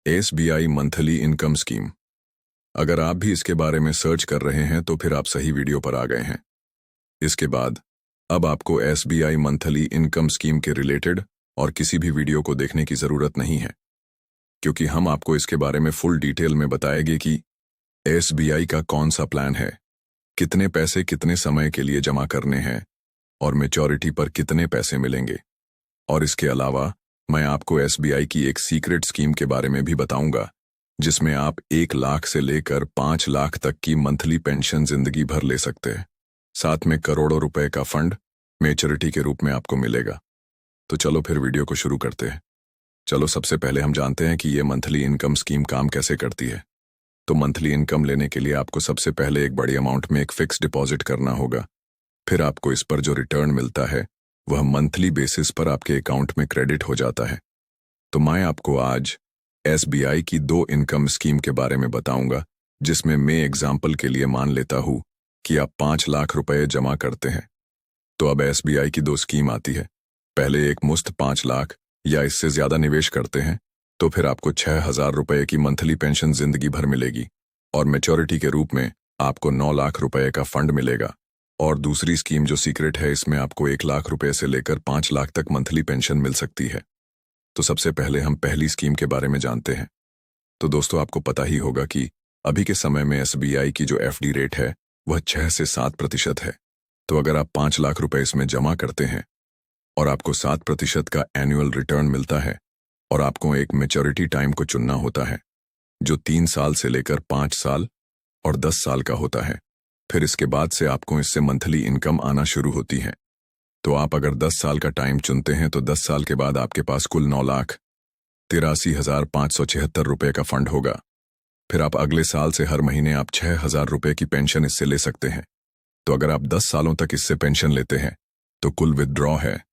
SBI monthly income scheme. अगर आप भी इसके बारे में सर्च कर रहे हैं तो फिर आप सही वीडियो पर आ गए हैं। इसके बाद अब आपको एसबीआई मंथली इनकम स्कीम के रिलेटेड और किसी भी वीडियो को देखने की ज़रूरत नहीं है, क्योंकि हम आपको इसके बारे में फुल डिटेल में बताएंगे कि एसबीआई का कौन सा प्लान है, कितने पैसे कितने समय के लिए जमा करने हैं और मैच्योरिटी पर कितने पैसे मिलेंगे। और इसके अलावा मैं आपको एसबीआई की एक सीक्रेट स्कीम के बारे में भी बताऊंगा, जिसमें आप 1 लाख से लेकर 5 लाख तक की मंथली पेंशन जिंदगी भर ले सकते हैं। साथ में करोड़ों रुपए का फंड मैच्योरिटी के रूप में आपको मिलेगा। तो चलो फिर वीडियो को शुरू करते हैं। चलो सबसे पहले हम जानते हैं कि ये मंथली इनकम स्कीम काम कैसे करती है। तो मंथली इनकम लेने के लिए आपको सबसे पहले एक बड़ी अमाउंट में एक फिक्स डिपॉजिट करना होगा। फिर आपको इस पर जो रिटर्न मिलता है वह मंथली बेसिस पर आपके अकाउंट में क्रेडिट हो जाता है। तो मैं आपको आज एसबीआई की 2 इनकम स्कीम के बारे में बताऊंगा, जिसमें मैं एग्जाम्पल के लिए मान लेता हूं कि आप 5 लाख रुपए जमा करते हैं। तो अब एसबीआई की 2 स्कीम आती है। पहले एक मुश्त 5 लाख या इससे ज्यादा निवेश करते हैं तो फिर आपको 6,000 रुपए की मंथली पेंशन जिंदगी भर मिलेगी और मैच्योरिटी के रूप में आपको 9 लाख रुपए का फंड मिलेगा। और दूसरी स्कीम जो सीक्रेट है, इसमें आपको 1 लाख रुपए से लेकर 5 लाख तक मंथली पेंशन मिल सकती है। तो सबसे पहले हम पहली स्कीम के बारे में जानते हैं। तो दोस्तों, आपको पता ही होगा कि अभी के समय में एसबीआई की जो एफडी रेट है वह 6 से 7% है। तो अगर आप 5 लाख रुपए इसमें जमा करते हैं और आपको 7% का एनुअल रिटर्न मिलता है और आपको एक मैच्योरिटी टाइम को चुनना होता है जो 3 साल से लेकर 5 साल और 10 साल का होता है। फिर इसके बाद से आपको इससे मंथली इनकम आना शुरू होती है। तो आप अगर 10 साल का टाइम चुनते हैं तो 10 साल के बाद आपके पास कुल 9,83,576 रुपए का फंड होगा। फिर आप अगले साल से हर महीने आप 6,000 रुपए की पेंशन इससे ले सकते हैं। तो अगर आप 10 सालों तक इससे पेंशन लेते हैं तो कुल विथड्रॉ है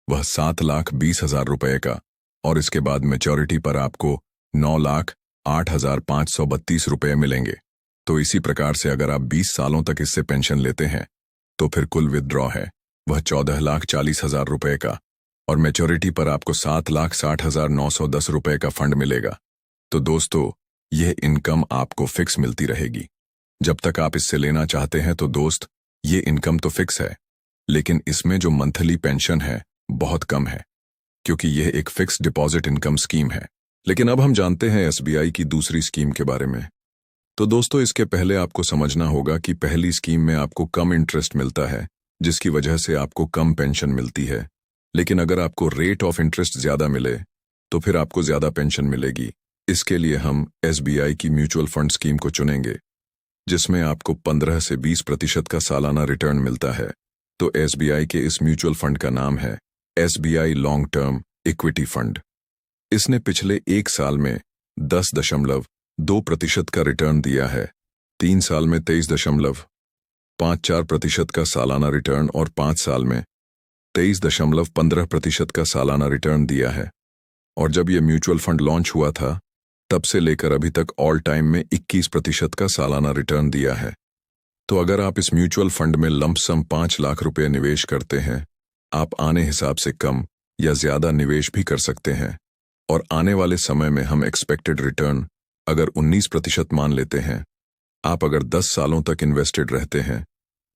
वह 7,20,000 रुपए का, और इसके बाद मैच्योरिटी पर आपको 9,08,532 रुपए मिलेंगे। तो इसी प्रकार से अगर आप 20 सालों तक इससे पेंशन लेते हैं तो फिर कुल विथड्रॉ है वह 14,40,000 रुपए का, और मैच्योरिटी पर आपको 7,60,910 रुपए का फंड मिलेगा। तो दोस्तों, यह इनकम आपको फिक्स मिलती रहेगी जब तक आप इससे लेना चाहते हैं। तो दोस्त, ये इनकम तो फिक्स है, लेकिन इसमें जो मंथली पेंशन है बहुत कम है, क्योंकि यह एक फिक्स डिपॉजिट इनकम स्कीम है। लेकिन अब हम जानते हैं एसबीआई की दूसरी स्कीम के बारे में। तो दोस्तों, इसके पहले आपको समझना होगा कि पहली स्कीम में आपको कम इंटरेस्ट मिलता है, जिसकी वजह से आपको कम पेंशन मिलती है। लेकिन अगर आपको रेट ऑफ इंटरेस्ट ज्यादा मिले तो फिर आपको ज्यादा पेंशन मिलेगी। इसके लिए हम एसबीआई की म्यूचुअल फंड स्कीम को चुनेंगे, जिसमें आपको 15 से 20% का सालाना रिटर्न मिलता है। तो एसबीआई के इस म्यूचुअल फंड का नाम है SBI long term equity fund. इसने पिछले 1 साल में 10.2% का रिटर्न दिया है, 3 साल में 23.54% का सालाना रिटर्न और 5 साल में 23.15% का सालाना रिटर्न दिया है। और जब यह म्यूचुअल फंड लॉन्च हुआ था तब से लेकर अभी तक ऑल टाइम में 21% का सालाना रिटर्न दिया है। तो अगर आप इस म्यूचुअल फंड में लंपसम 5 लाख रुपए निवेश करते हैं, आप आने हिसाब से कम या ज्यादा निवेश भी कर सकते हैं। और आने वाले समय में हम एक्सपेक्टेड रिटर्न अगर 19% मान लेते हैं, आप अगर 10 सालों तक इन्वेस्टेड रहते हैं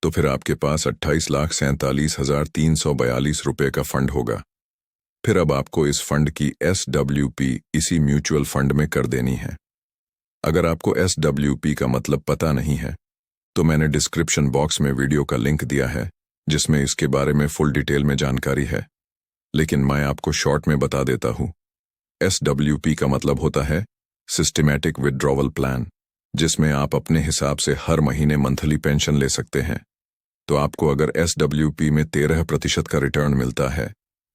तो फिर आपके पास 28,47,342 रुपए का फंड होगा। फिर अब आपको इस फंड की SWP इसी म्यूचुअल फंड में कर देनी है। अगर आपको SWP का मतलब पता नहीं है तो मैंने डिस्क्रिप्शन बॉक्स में वीडियो का लिंक दिया है, जिसमें इसके बारे में फुल डिटेल में जानकारी है। लेकिन मैं आपको शॉर्ट में बता देता हूं। SWP का मतलब होता है सिस्टमैटिक विथड्रॉवल प्लान, जिसमें आप अपने हिसाब से हर महीने मंथली पेंशन ले सकते हैं। तो आपको अगर SWP में 13% का रिटर्न मिलता है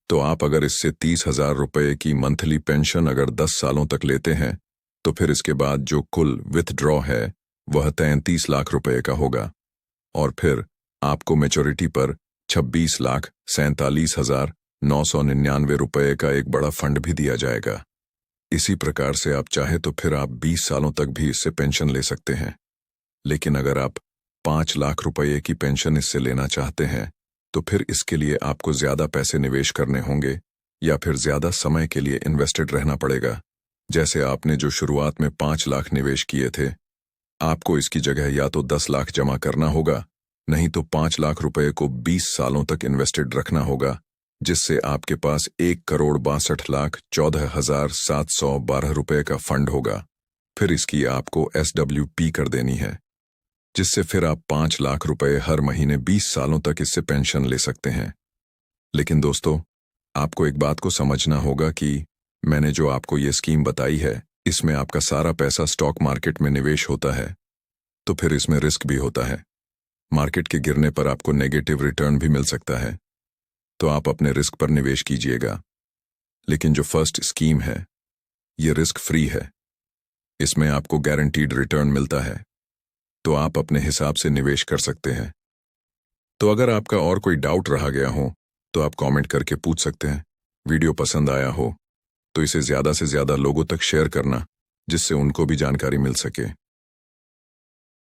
तो आप अगर इससे 30,000 रुपए की मंथली पेंशन अगर 10 सालों तक लेते हैं तो फिर इसके बाद जो कुल विथड्रॉ है वह 33 लाख रुपए का होगा। और फिर आपको मैच्योरिटी पर 26,47,999 रुपए का एक बड़ा फंड भी दिया जाएगा। इसी प्रकार से आप चाहे तो फिर आप 20 सालों तक भी इससे पेंशन ले सकते हैं। लेकिन अगर आप 5 लाख रुपए की पेंशन इससे लेना चाहते हैं तो फिर इसके लिए आपको ज्यादा पैसे निवेश करने होंगे या फिर ज्यादा समय के लिए इन्वेस्टेड रहना पड़ेगा, जैसे आपने जो शुरुआत में 5 लाख निवेश किए थे, आपको इसकी जगह या तो 10 लाख जमा करना होगा, नहीं तो 5 लाख रुपए को 20 सालों तक इन्वेस्टेड रखना होगा, जिससे आपके पास 1,62,14,712 रुपए का फंड होगा। फिर इसकी आपको SWP कर देनी है, जिससे फिर आप 5 लाख रुपए हर महीने 20 सालों तक इससे पेंशन ले सकते हैं। लेकिन दोस्तों, आपको एक बात को समझना होगा कि मैंने जो आपको ये स्कीम बताई है, इसमें आपका सारा पैसा स्टॉक मार्केट में निवेश होता है, तो फिर इसमें रिस्क भी होता है। मार्केट के गिरने पर आपको नेगेटिव रिटर्न भी मिल सकता है, तो आप अपने रिस्क पर निवेश कीजिएगा। लेकिन जो फर्स्ट स्कीम है, ये रिस्क फ्री है, इसमें आपको गारंटीड रिटर्न मिलता है, तो आप अपने हिसाब से निवेश कर सकते हैं। तो अगर आपका और कोई डाउट रहा गया हो, तो आप कमेंट करके पूछ सकते हैं। वीडियो पसंद आया हो तो इसे ज़्यादा से ज़्यादा लोगों तक शेयर करना, जिससे उनको भी जानकारी मिल सके।